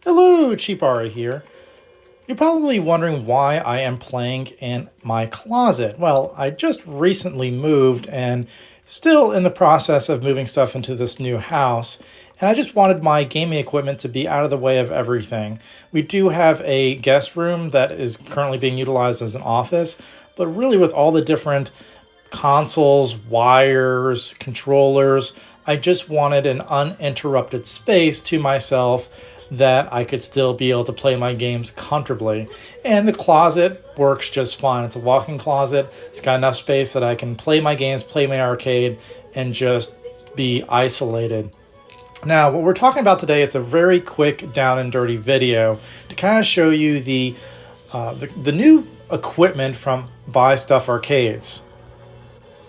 Hello, Cheapara here. You're probably wondering why I am playing in my closet. Well, I just recently moved and still in the process of moving stuff into this new house. And I just wanted my gaming equipment to be out of the way of everything. We do have a guest room that is currently being utilized as an office, but really with all the different consoles, wires, controllers, I just wanted an uninterrupted space to myself that I could still be able to play my games comfortably. And the closet works just fine. It's a walk-in closet. It's got enough space that I can play my games, play my arcade, and just be isolated. Now, what we're talking about today, it's a very quick down and dirty video to kind of show you the new equipment from Buy Stuff Arcades.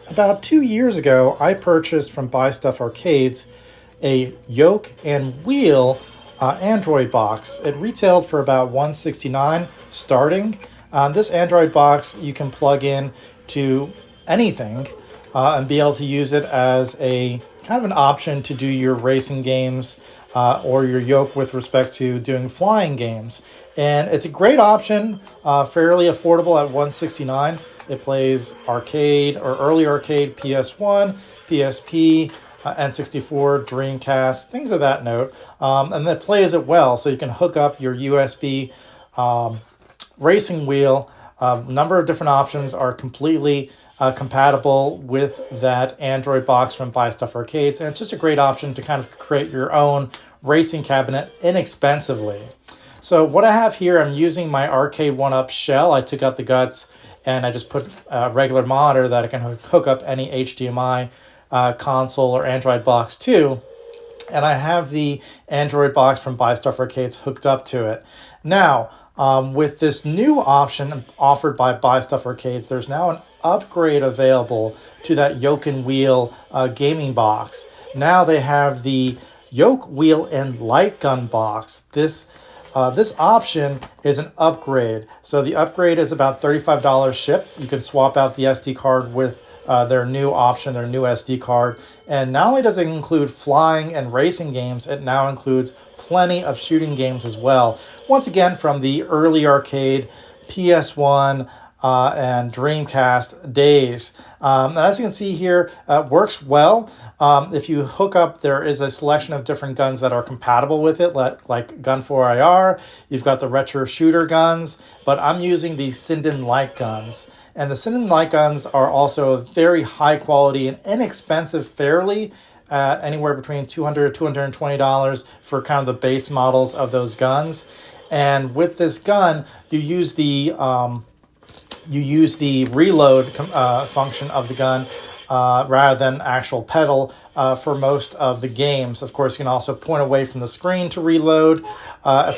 About 2 years ago, I purchased from Buy Stuff Arcades a yoke and wheel Android box. It retailed for about $169 starting. This Android box you can plug in to anything and be able to use it as a kind of an option to do your racing games or your yoke with respect to doing flying games. And it's a great option, fairly affordable at $169. It plays arcade or early arcade, PS1, PSP, N64, Dreamcast, things of that note. And it plays it well, so you can hook up your USB racing wheel. A number of different options are completely compatible with that Android box from Buy Stuff Arcades, and it's just a great option to kind of create your own racing cabinet inexpensively. So what I have here, I'm using my Arcade 1-Up shell. I took out the guts and I just put a regular monitor that I can hook up any HDMI console or Android box to. And I have the Android box from Buy Stuff Arcades hooked up to it. Now, with this new option offered by Buy Stuff Arcades, there's now an upgrade available to that yoke and wheel gaming box. Now they have the yoke, wheel, and light gun box. This option is an upgrade. So the upgrade is about $35 shipped. You can swap out the SD card with their new option, their new SD card. And not only does it include flying and racing games, it now includes plenty of shooting games as well. Once again, from the early arcade, PS1, and Dreamcast days. And as you can see here, works well. If you hook up, there is a selection of different guns that are compatible with it, like Gun 4IR. You've got the retro shooter guns, but I'm using the Sinden Lightguns. And the Sinden Lightguns are also very high quality and inexpensive fairly, at anywhere between $200 to $220 for kind of the base models of those guns. And with this gun, you use the reload function of the gun rather than actual pedal for most of the games. Of course, you can also point away from the screen to reload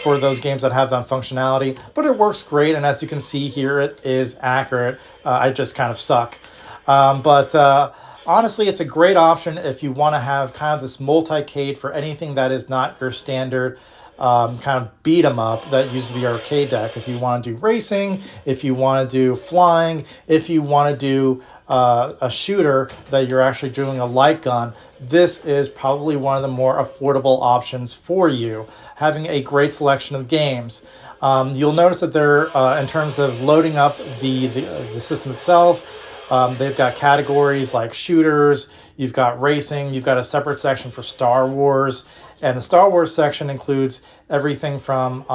for those games that have that functionality, but it works great. And as you can see here, it is accurate. I just kind of suck. But honestly, it's a great option if you want to have kind of this multi-cade for anything that is not your standard kind of beat 'em up that uses the arcade deck. If you want to do racing, if you want to do flying, if you want to do a shooter that you're actually doing a light gun, this is probably one of the more affordable options for you, having a great selection of games. You'll notice that they're, in terms of loading up the system itself, they've got categories like shooters, you've got racing, you've got a separate section for Star Wars, and the Star Wars section includes everything from,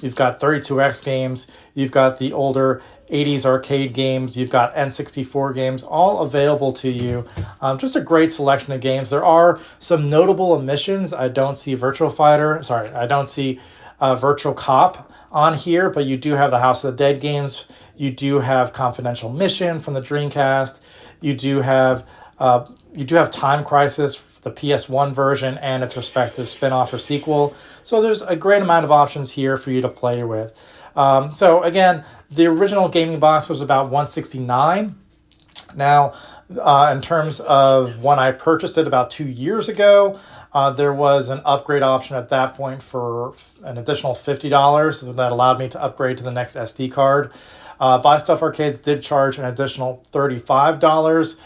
you've got 32X games, you've got the older 80s arcade games, you've got N64 games, all available to you. Just a great selection of games. There are some notable omissions. I don't see Virtual Cop on here, but you do have the House of the Dead games. You do have Confidential Mission from the Dreamcast. You do have Time Crisis, the PS1 version, and its respective spin-off or sequel. So there's a great amount of options here for you to play with. So again, the original gaming box was about $169. Now, in terms of when I purchased it about 2 years ago, there was an upgrade option at that point for an additional $50 that allowed me to upgrade to the next SD card. Buy Stuff Arcades did charge an additional $35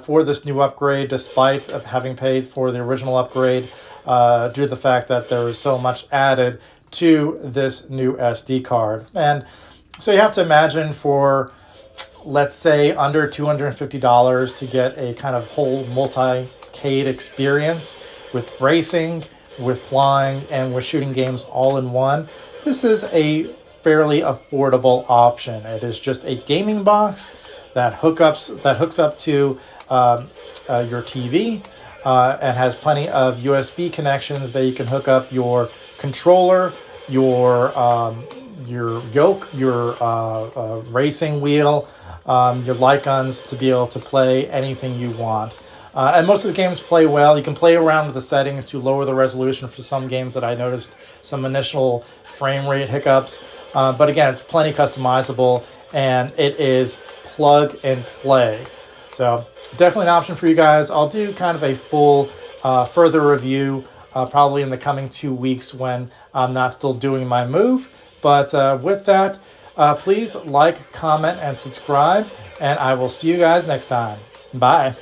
for this new upgrade, despite having paid for the original upgrade. due to the fact that there was so much added to this new SD card. And so you have to imagine for, let's say, under $250 to get a kind of whole multi-cade experience with racing, with flying, and with shooting games all in one. This is a fairly affordable option. It is just a gaming box that hooks up to your TV and has plenty of USB connections that you can hook up your controller, your yoke, your racing wheel, your light guns to be able to play anything you want. And most of the games play well. You can play around with the settings to lower the resolution for some games that I noticed some initial frame rate hiccups. But again, it's plenty customizable, and it is plug and play. So definitely an option for you guys. I'll do kind of a full further review probably in the coming 2 weeks when I'm not still doing my move. But with that, please like, comment, and subscribe, and I will see you guys next time. Bye.